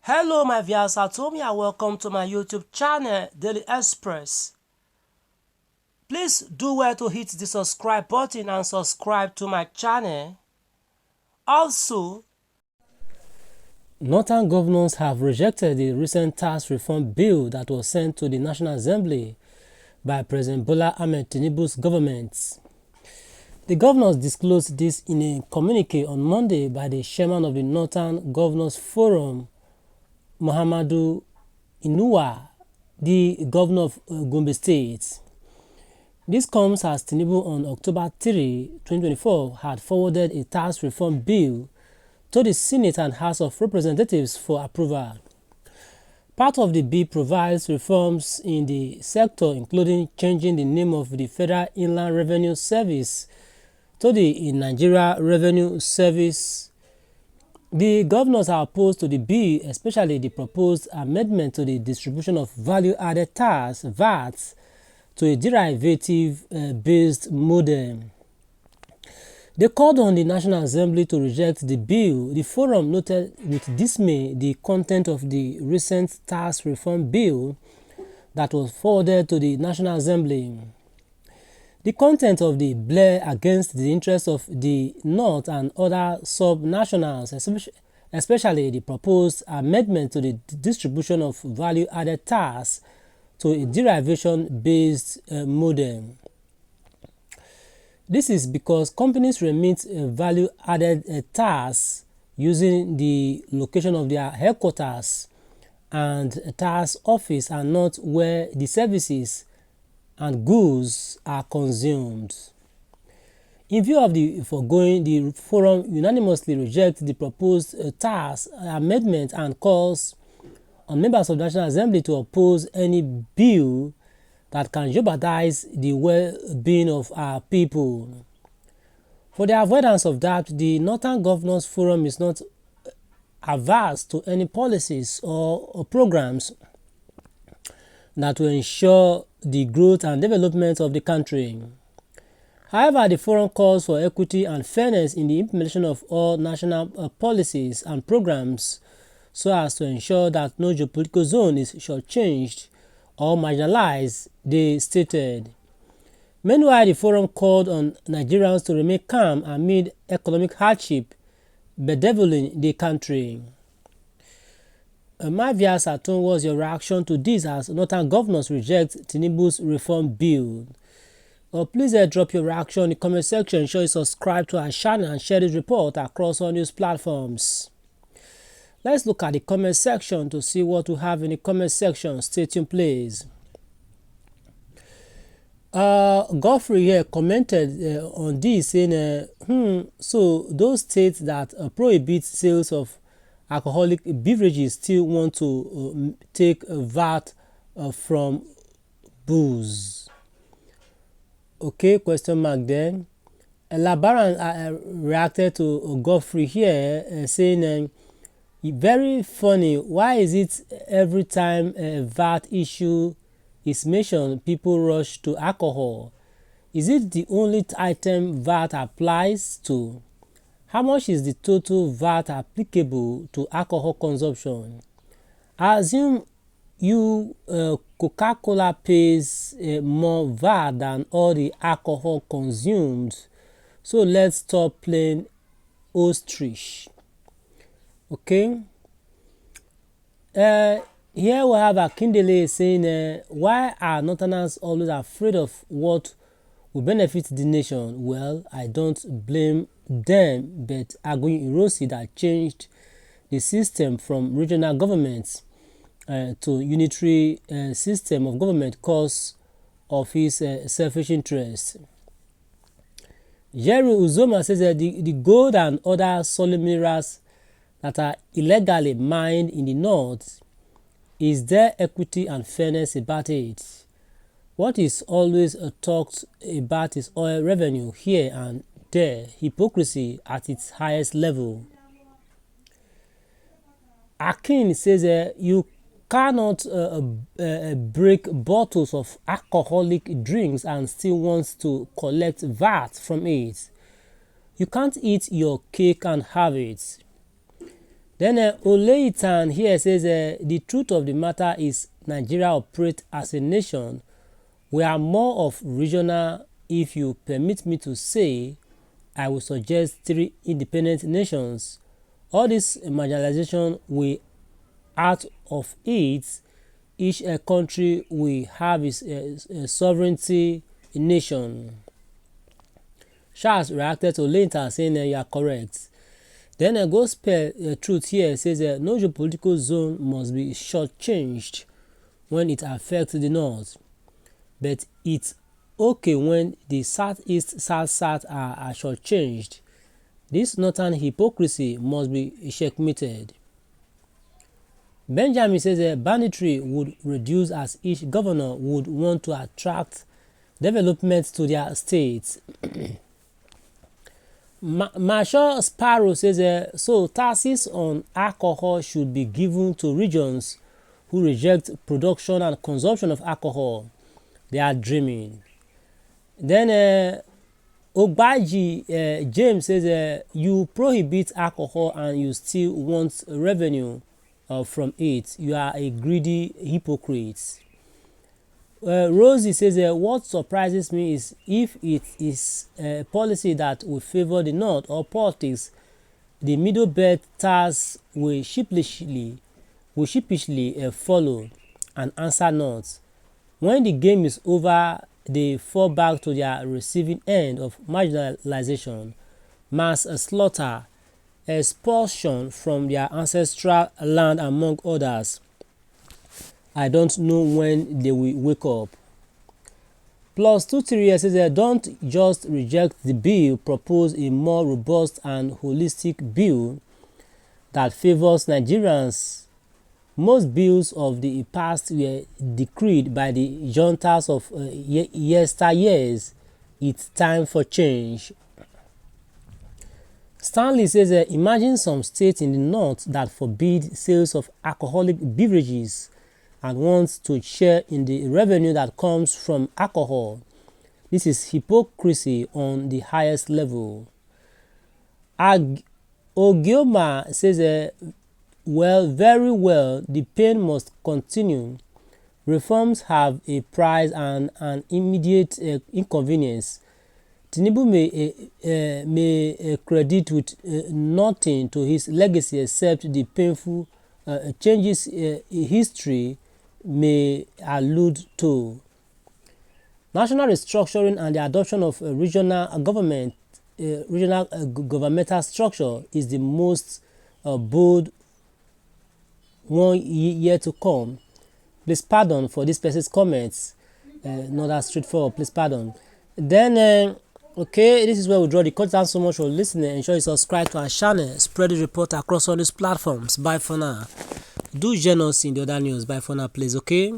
Hello my viewers, and welcome to my YouTube channel, Daily Express. Please do well to hit the subscribe button and subscribe to my channel. Also, Northern governors have rejected the recent tax reform bill that was sent to the National Assembly by President Bola Ahmed Tinubu's government. The governors disclosed this in a communique on Monday by the chairman of the Northern Governors Forum, Muhammadu Inuwa, the governor of Gombe State. This comes as Tinubu on October 3, 2024 had forwarded a tax reform bill to the Senate and House of Representatives for approval. Part of the bill provides reforms in the sector, including changing the name of the Federal Inland Revenue Service to the Nigeria Revenue Service. The governors are opposed to the bill, especially the proposed amendment to the distribution of value-added tax (VAT) to a derivative-based model. They called on the National Assembly to reject the bill. The forum noted with dismay the content of the recent tax reform bill that was forwarded to the National Assembly. The content of the bill against the interests of the North and other sub-nationals, especially the proposed amendment to the distribution of value-added tax to a derivation-based model. This is because companies remit value-added tax using the location of their headquarters and tax office and not where the services and goods are consumed. In view of the foregoing, the forum unanimously rejects the proposed tax amendment and calls on members of the National Assembly to oppose any bill that can jeopardize the well-being of our people. For the avoidance of doubt, the Northern Governors Forum is not averse to any policies or programs that will ensure the growth and development of the country. However, the forum calls for equity and fairness in the implementation of all national policies and programs so as to ensure that no geopolitical zone is shortchanged or marginalized, they stated. Meanwhile, the forum called on Nigerians to remain calm amid economic hardship bedeviling the country. My viewers at home, what's your reaction to this as Northern governors reject Tinubu's reform bill? Please drop your reaction in the comment section. Ensure you subscribe to our channel and share this report across all news platforms. Let's look at the comment section to see what we have in the comment section. Stay tuned, please. Godfrey here commented on this saying, so those states that prohibit sales of alcoholic beverages still want to take VAT from booze. Okay, question mark then. Labaran reacted to Godfrey here saying, very funny, why is it every time a VAT issue is mentioned, people rush to alcohol? Is it the only item VAT applies to? How much is the total VAT applicable to alcohol consumption? I assume Coca-Cola pays more VAT than all the alcohol consumed, so let's stop playing ostrich. Okay. Here we have Akindele saying, why are Northerners always afraid of what will benefit the nation? Well, I don't blame them, but Agoyin Ironsi that changed the system from regional governments to unitary system of government because of his selfish interest. Jerry Uzoma says that the gold and other solid minerals that are illegally mined in the north, is there equity and fairness about it? What is always talked about is oil revenue here and there, hypocrisy at its highest level. Akin says you cannot break bottles of alcoholic drinks and still want to collect VAT from it. You can't eat your cake and have it. Then Oleitan here says the truth of the matter is Nigeria operates as a nation. We are more of regional. If you permit me to say, I will suggest 3 independent nations. All this marginalization we out of it. Each country will have its sovereignty nation. Charles reacted to Oleitan saying you are correct. Then a gospel truth here says no geopolitical zone must be shortchanged when it affects the north, but it's okay when the southeast, south are shortchanged. This northern hypocrisy must be checkmated. Benjamin says banditry would reduce as each governor would want to attract development to their states. Marshall Sparrow says so taxes on alcohol should be given to regions who reject production and consumption of alcohol. They are dreaming. Then Ogbaji James says you prohibit alcohol and you still want revenue from it. You are a greedy hypocrite. Rosie says what surprises me is if it is a policy that will favor the north or politics, the middle belt task will sheepishly follow and answer not. When the game is over, they fall back to their receiving end of marginalization, mass slaughter, expulsion from their ancestral land, among others. I don't know when they will wake up. Plus 23 says don't just reject the bill, propose a more robust and holistic bill that favors Nigerians. Most bills of the past were decreed by the juntas of yesteryears. It's time for change. Stanley says imagine some states in the north that forbid sales of alcoholic beverages and wants to share in the revenue that comes from alcohol. This is hypocrisy on the highest level. Ogioma says, well, very well, the pain must continue. Reforms have a price and an immediate inconvenience. Tinubu may credit with nothing to his legacy except the painful changes history may allude to. National restructuring and the adoption of regional governmental structure is the most bold one year to come. Please pardon for this person's comments. Not that straightforward. Please pardon. Then, okay, this is where we draw the cut. Thanks so much for listening. Ensure you subscribe to our channel. Spread the report across all these platforms. Bye for now. Do join us in the other news. Bye for now, please. Okay.